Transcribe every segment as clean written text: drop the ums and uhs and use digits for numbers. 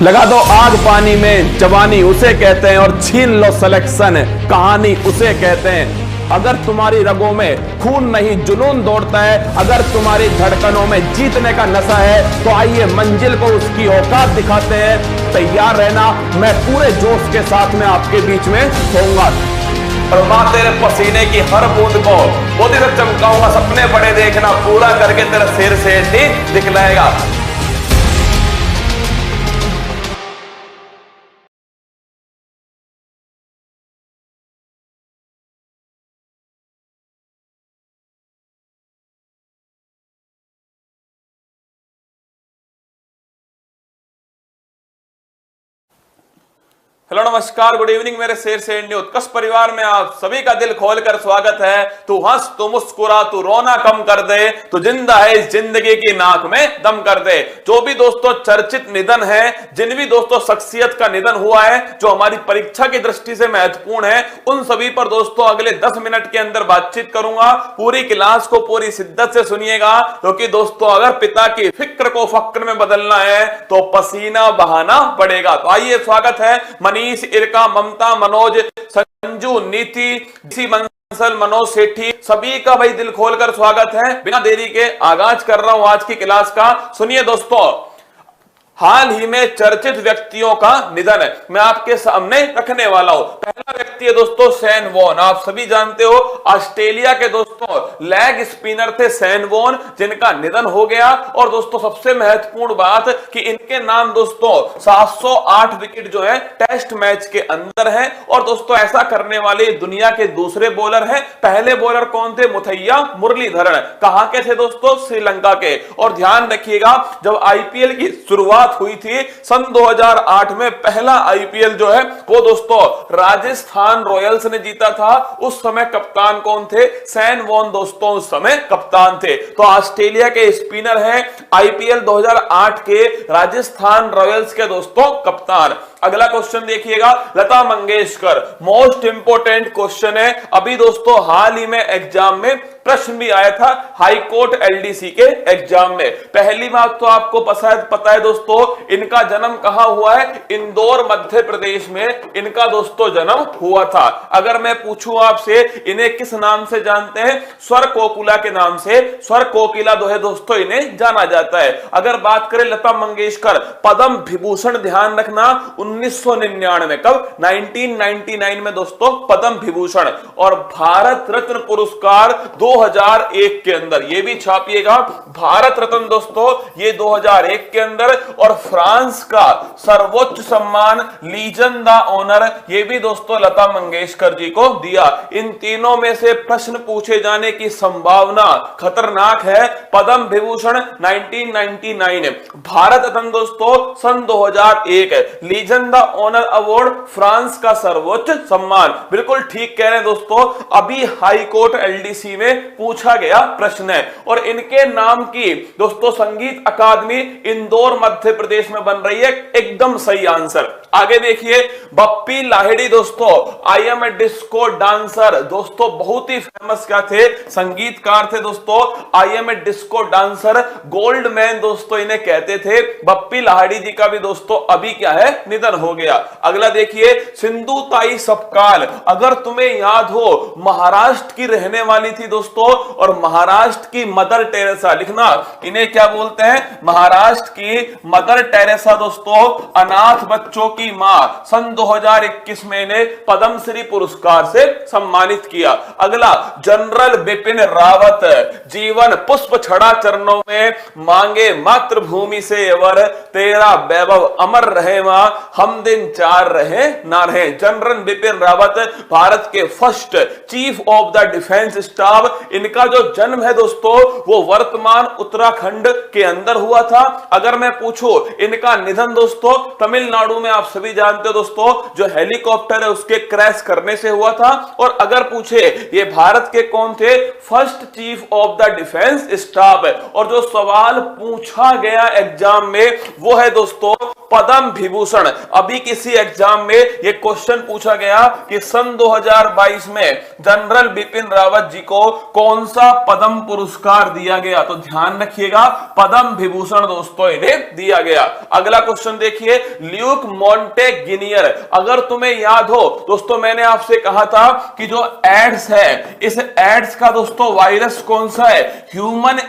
लगा दो आग पानी में, जवानी उसे कहते हैं, और छीन लो सिलेक्शन, कहानी उसे कहते हैं। अगर तुम्हारी रगों में खून नहीं जुनून दौड़ता है, अगर तुम्हारी धड़कनों में जीतने का नशा है, तो आइए मंजिल को उसकी औकात दिखाते हैं। तैयार रहना, मैं पूरे जोश के साथ में आपके बीच में होऊंगा और मां तेरे पसीने की हर बूंद को मोदी से चमकाऊंगा। सपने बड़े देखना, पूरा करके तेरा सिर से दिखलाएगा। हेलो नमस्कार, गुड इवनिंग मेरे शेर से उत्कर्ष परिवार में आप सभी का दिल खोलकर स्वागत है। तू हंस, तू मुस्कुरा, तू रोना कम कर दे, तू जिंदा है इस जिंदगी की नाक में दम कर दे। जो भी दोस्तों चर्चित निधन है, जिन भी दोस्तों शख्सियत का निधन हुआ है जो हमारी परीक्षा की दृष्टि से महत्वपूर्ण है, उन सभी पर दोस्तों अगले 10 मिनट के अंदर बातचीत करूंगा। पूरी क्लास को पूरी शिद्दत से सुनिएगा, क्योंकि दोस्तों अगर पिता की फिक्र को फक्र में बदलना है तो पसीना बहाना पड़ेगा। तो आइए, स्वागत है मनीष, इरका, ममता, मनोज, संजू, नीति, बंसल, मनोज सेठी, सभी का भाई दिल खोलकर स्वागत है। बिना देरी के आगाज कर रहा हूं आज की क्लास का। सुनिए दोस्तों, हाल ही में चर्चित व्यक्तियों का निधन है, मैं आपके सामने रखने वाला हूं। पहला व्यक्ति है दोस्तों शैन वॉन। आप सभी जानते हो ऑस्ट्रेलिया के दोस्तों लेग स्पिनर थे शैन वॉन, जिनका निधन हो गया। और दोस्तों सबसे महत्वपूर्ण बात कि इनके नाम दोस्तों 708 विकेट जो है टेस्ट मैच के अंदर है। और दोस्तों ऐसा करने वाले दुनिया के दूसरे बॉलर हैं। पहले बॉलर कौन थे? मुथैया मुरलीधरन। कहां के थे दोस्तों? श्रीलंका के। और ध्यान रखिएगा, जब आईपीएल की शुरुआत हुई थी सन 2008 में, पहला आईपीएल जो है वो दोस्तों राजस्थान रॉयल्स ने जीता था। उस समय कप्तान कौन थे? शैन वॉन दोस्तों उस समय कप्तान थे। तो ऑस्ट्रेलिया के स्पिनर हैं, आईपीएल 2008 के राजस्थान रॉयल्स के दोस्तों कप्तान। अगला क्वेश्चन देखिएगा, Lata Mangeshkar. Most important question है। अभी दोस्तों हाल ही में एग्जाम में प्रश्न भी आया था, हाई कोर्ट एलडीसी के एग्जाम में। पहली बात तो आपको पता है दोस्तों, इनका जन्म कहां हुआ है? इंदौर मध्य प्रदेश में इनका दोस्तों जन्म हुआ था। अगर मैं पूछूं आपसे, इन्हें किस नाम से जानते हैं? स्वर कोकिला के नाम से, स्वर कोकिला जो है दोस्तों इन्हें जाना जाता है। अगर बात करें लता मंगेशकर, पद्म विभूषण, ध्यान रखना 1999, कब? 1999 में दोस्तों पद्म विभूषण। और भारत रत्न पुरस्कार 2001 के अंदर, ये भी छापिएगा, भारत रत्न दोस्तों ये 2001 के अंदर। और फ्रांस का सर्वोच्च सम्मान लीजन द ऑनर, ये भी दोस्तों लता मंगेशकर जी को दिया। इन तीनों में से प्रश्न पूछे जाने की संभावना खतरनाक है। पद्म विभूषण 1999, भारत रत्न दोस्तों सन 2001, Legion the Honour award France का सर्वोच्च सम्मान। बिल्कुल ठीक कह रहे हैं दोस्तों, अभी हाई कोर्ट एलडीसी में पूछा गया प्रश्न है। और इनके नाम की दोस्तों संगीत अकादमी इंदौर मध्य प्रदेश में बन रही है। एकदम सही आंसर। आगे देखिए, बप्पी लाहिड़ी दोस्तों, I am a disco dancer. दोस्तों बहुत ही फेमस क्या थे? संगीतकार थे दोस्तों। I am a disco dancer, gold man दोस्तों इन्हें कहते थे। बप्पी लाहिड़ी जी का भी दोस्तों अभी क्या है? निधन हो गया। अगला देखिए, सिंधु ताई सपकाल। अगर तुम्हें याद हो, महाराष्ट्र की रहने वाली थी दोस्तों, और महाराष्ट्र की मदर टेरेसा, लिखना इन्हें क्या बोलते हैं? महाराष्ट्र की मदर टेरेसा दोस्तों, अनाथ बच्चों की मां। सन 2021 में इन्हें पद्मश्री पुरस्कार से सम्मानित किया। अगला, जनरल बिपिन रावत। जीवन पुष्प छड़ा चरणों में, मांगे मातृभूमि से वर, तेरा वैभव अमर रहे मां, हम दिन चार रहे ना रहे। जनरल बिपिन रावत भारत के first chief of the defence staff. इनका जो जन्म है दोस्तों वो वर्तमान उत्तराखंड के अंदर हुआ था। अगर मैं पूछूं इनका निधन दोस्तों तमिलनाडु में, आप सभी जानते हो दोस्तों, जो हेलीकॉप्टर है उसके क्रैश करने से हुआ था। और अगर पूछे ये भारत के कौन थे? First chief of the defence staff. और जो सवाल पूछा गया एग्जाम में वो है दोस्तों पद्म विभूषण। अभी किसी एग्जाम में ये क्वेश्चन पूछा गया कि सन 2022 में जनरल बिपिन रावत जी को कौन सा पद्म पुरस्कार दिया गया, तो ध्यान रखिएगा पद्म विभूषण दोस्तों इन्हें दिया गया। अगला क्वेश्चन देखिए, ल्यूक मॉन्टेगिनियर। अगर तुम्हें याद हो दोस्तों, मैंने आपसे कहा था कि जो एड्स है, इस एड्स का दोस्तों वायरस कौन सा है, ह्यूमन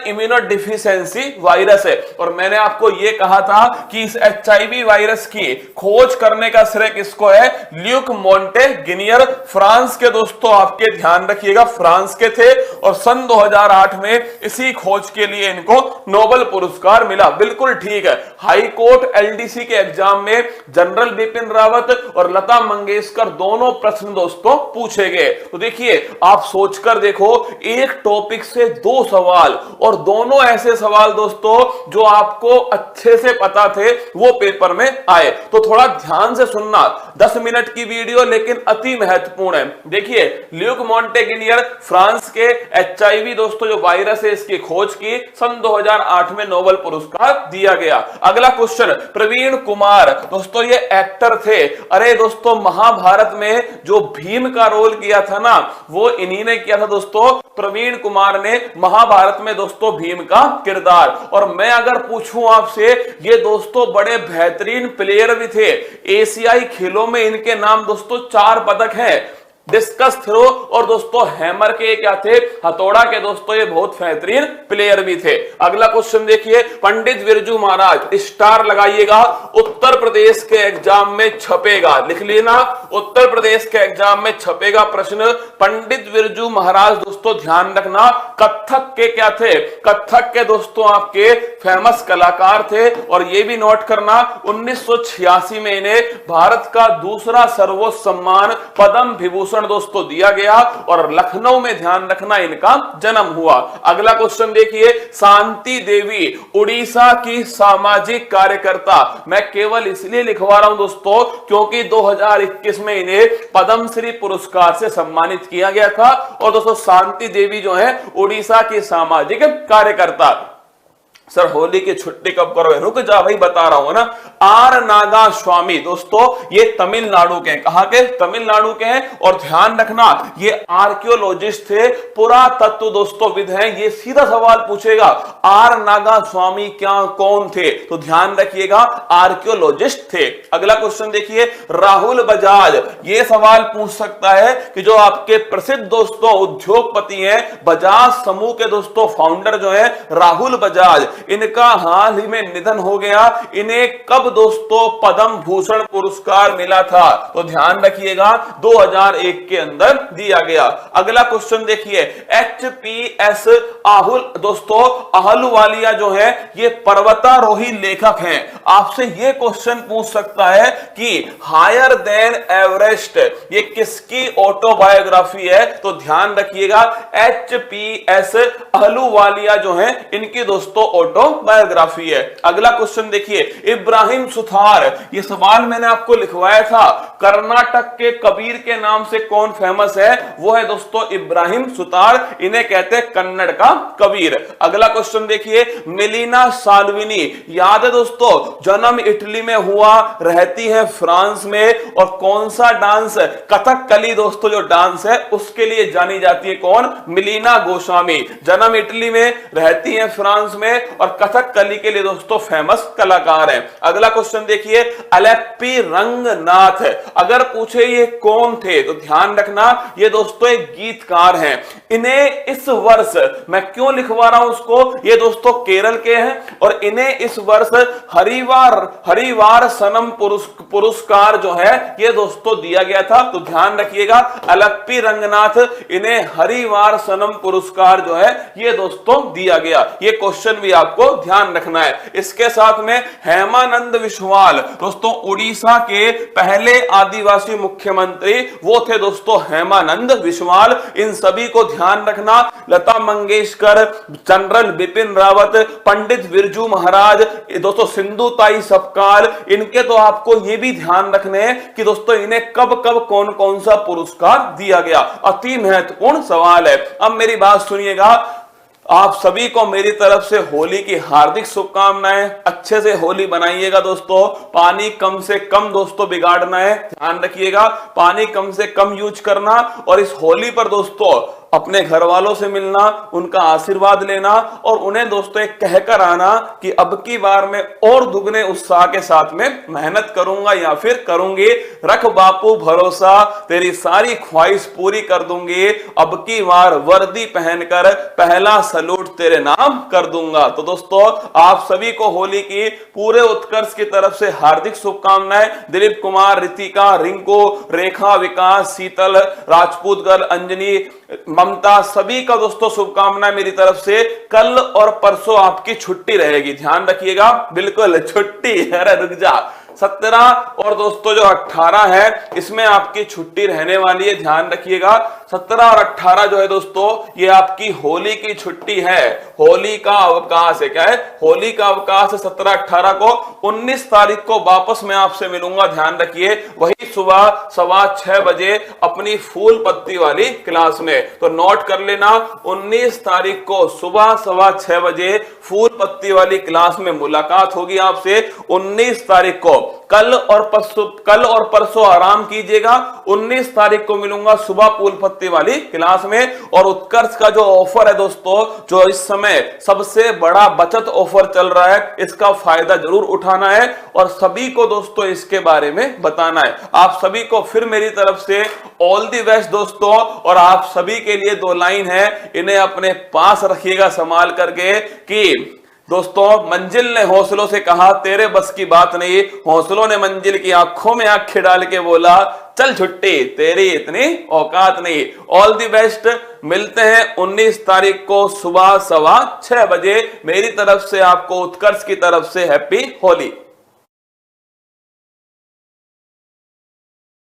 इम्यूनोडेफिशिएंसी वायरस है। और मैंने आपको यह कहा था कि इस HIV वायरस की खोज करने का श्रेय किसको है, ल्यूक मॉन्टेगिनियर। फ्रांस के दोस्तों आपके ध्यान रखिएगा फ्रांस के थे और सन 2008 में इसी खोज के लिए इनको नोबेल पुरस्कार मिला। बिल्कुल ठीक है, हाई कोर्ट LDC के एग्जाम में जनरल बिपिन रावत और लता मंगेशकर दोनों प्रश्न दोस्तों पूछे गए। तो देखिए आप सोचकर देखो, एक टॉपिक से 2 सवाल और दोनों ऐसे सवाल दोस्तों जो आपको अच्छे से पता थे वो पेपर में आए। तो थोड़ा ध्यान से सुनना, 10 मिनट की वीडियो लेकिन अति महत्वपूर्ण है। देखिए ल्यूक मॉन्टेगिनियर फ्रांस के HIV दोस्तों जो वायरस है इसकी खोज की, सन 2008 में नोबेल पुरस्कार दिया गया। अगला क्वेश्चन, प्रवीण कुमार दोस्तों ये एक्टर थे। अरे दोस्तों महाभारत में जो भीम का रोल किया था ना वो इन्हीं ने किया था दोस्तों, प्रवीण कुमार ने महाभारत में दोस्तों भीम का किरदार। और मैं अगर पूछूं आपसे, ये दोस्तों बड़े बेहतरीन प्लेयर भी थे। एशियाई खेलों में इनके नाम दोस्तों 4 पदक हैं। डिस्कस थ्रो और दोस्तों हैमर के क्या थे, हथौड़ा के दोस्तों ये बहुत बेहतरीन प्लेयर भी थे। अगला क्वेश्चन देखिए, पंडित बिरजू महाराज, स्टार लगाइएगा, उत्तर प्रदेश के एग्जाम में छपेगा, लिख लेना उत्तर प्रदेश के एग्जाम में छपेगा प्रश्न। पंडित बिरजू महाराज दोस्तों ध्यान रखना कथक के क्या थे, कथक के दोस्तों आपके फेमस कलाकार थे। और ये भी नोट करना 1986 में इन्हें भारत का दूसरा सर्वोच्च सम्मान पद्म विभूषण दोस्तों दिया गया और लखनऊ में ध्यान रखना इनका जन्म हुआ। अगला क्वेश्चन देखिए, शांति देवी उड़ीसा की सामाजिक कार्यकर्ता। मैं केवल इसलिए लिखवा रहा हूं दोस्तों क्योंकि 2021 में इन्हें पद्मश्री पुरस्कार से सम्मानित किया गया था। और दोस्तों शांति देवी जो है उड़ीसा की सामाजिक कार्यकर्ता। सर होली की छुट्टी कब करोगे, रुक जा भाई बता रहा हूं ना। आर नागा स्वामी दोस्तों ये तमिलनाडु के हैं, कहां के, तमिलनाडु के हैं। और ध्यान रखना ये आर्कियोलॉजिस्ट थे, पुरातत्व दोस्तों विद हैं। ये सीधा सवाल पूछेगा आर नागा स्वामी क्या कौन थे, तो ध्यान रखिएगा आर्कियोलॉजिस्ट थे। अगला क्वेश्चन देखिए, राहुल बजाज, ये सवाल पूछ सकता है कि जो आपके प्रसिद्ध दोस्तों उद्योगपति हैं बजाज समूह के दोस्तों फाउंडर जो है राहुल बजाज, इनका हाल ही में निधन हो गया। इन्हें कब दोस्तों पद्म भूषण पुरस्कार मिला था, तो ध्यान रखिएगा 2001 के अंदर दिया गया। अगला क्वेश्चन देखिए, HPS आहुल दोस्तों अहलुवालिया जो है ये पर्वतारोही लेखक हैं। आपसे ये क्वेश्चन पूछ सकता है कि हायर देन एवरेस्ट ये किसकी ऑटोबायोग्राफी है, तो ध्यान रखिएगा HPS अहलुवालिया जो है इनकी दोस्तों ऑटोबायोग्राफी है। अगला क्वेश्चन देखिए, इब्राहिम सुथार, ये सवाल मैंने आपको लिखवाया था, कर्नाटक के कबीर के नाम से कौन फेमस है, वो है दोस्तों इब्राहिम सुथार, इन्हें कहते हैं कन्नड़ का कबीर। अगला क्वेश्चन देखिए, मेलिना साल्विनी, याद है दोस्तों जन्म इटली में हुआ, रहती है फ्रांस में। और कौन सा डांस, कथकली दोस्तों जो डांस है उसके लिए जानी जाती है कौन, मेलिना गोस्वामी। जन्म इटली में, रहती है फ्रांस में और कथकली के लिए दोस्तों फेमस कलाकार हैं। अगला क्वेश्चन देखिए, अलेप्पी रंगनाथ, अगर पूछे ये कौन थे तो ध्यान रखना ये दोस्तों एक गीतकार हैं। इन्हें इस वर्ष, मैं क्यों लिखवा रहा हूं उसको, ये दोस्तों केरल के हैं और इन्हें इस वर्ष हरिवार सनम पुरस्कार जो है ये दोस्तों दिया गया था। तो ध्यान रखिएगा अलेप्पी रंगनाथ, इन्हें हरिवार सनम पुरस्कार जो है ये दोस्तों दिया गया। ये क्वेश्चन भी आप आपको ध्यान रखना है। इसके साथ में हेमानंद विश्वाल, दोस्तों उड़ीसा के पहले आदिवासी मुख्यमंत्री वो थे दोस्तों हेमानंद विश्वाल। इन सभी को ध्यान रखना। लता मंगेशकर, जनरल बिपिन रावत, पंडित बिरजू महाराज, दोस्तों सिंधु ताई सपकाल, इनके तो आपको ये भी ध्यान रखने हैं कि दोस्तों इन्हें कब कब कौन कौन सा पुरस्कार दिया गया। अति महत्वपूर्ण सवाल है। अब मेरी बात सुनिएगा, आप सभी को मेरी तरफ से होली की हार्दिक शुभकामनाएं। अच्छे से होली बनाइएगा दोस्तों। पानी कम से कम दोस्तों बिगाड़ना है, ध्यान रखिएगा। पानी कम से कम यूज करना। और इस होली पर दोस्तों अपने घर वालों से मिलना, उनका आशीर्वाद लेना और उन्हें दोस्तों एक कहकर आना कि अब की बार मैं और दुगने उत्साह के साथ में मेहनत करूंगा या फिर करूंगी। रख बापू भरोसा, तेरी सारी ख्वाहिश पूरी कर दूंगी। अब की बार वर्दी पहनकर पहला सलूट तेरे नाम कर दूंगा। तो दोस्तों आप सभी को होली की पूरे उत्कर्ष की तरफ से हार्दिक शुभकामनाएं। दिलीप कुमार, रितिका, रिंकू, रेखा, विकास, शीतल, राजपूत गर्ल, अंजनी, ममता, सभी का दोस्तों शुभकामनाएं मेरी तरफ से। कल और परसों आपकी छुट्टी रहेगी, ध्यान रखिएगा। बिल्कुल छुट्टी, अरे रुक जा, 17 और दोस्तों जो 18 है इसमें आपकी छुट्टी रहने वाली है, ध्यान रखिएगा। 17 और 18 जो है दोस्तों ये आपकी होली की छुट्टी है, होली का अवकाश है। क्या है? होली का अवकाश है 17-18 को। 19 तारीख को वापस मैं आपसे मिलूंगा, ध्यान रखिए, वही सुबह 6:15 बजे अपनी फूल पत्ती वाली क्लास में। तो नोट कर लेना, 19 तारीख को सुबह 6:15 बजे फूल पत्ती वाली क्लास में मुलाकात होगी आपसे। 19 तारीख को कल और परसों आराम कीजिएगा। 19 तारीख को मिलूंगा सुबह फूल पत्ती वाली क्लास में। और उत्कर्ष का जो ऑफर है दोस्तों, जो इस समय सबसे बड़ा बचत ऑफर चल रहा है, इसका फायदा जरूर उठाना है और सभी को दोस्तों इसके बारे में बताना है। आप सभी को फिर मेरी तरफ से ऑल दी बेस्ट दोस्तों। और आप सभी के लिए 2 लाइन है, इन्हें अपने पास रखिएगा संभाल करके कि दोस्तों मंजिल ने हौसलों से कहा तेरे बस की बात नहीं, हौसलों ने मंजिल की आंखों में आंखें डाल के बोला चल छुट्टी, तेरी इतनी औकात नहीं। All the best. मिलते हैं 19 तारीख को सुबह 6:15 बजे। मेरी तरफ से आपको उत्कर्ष की तरफ से हैप्पी होली।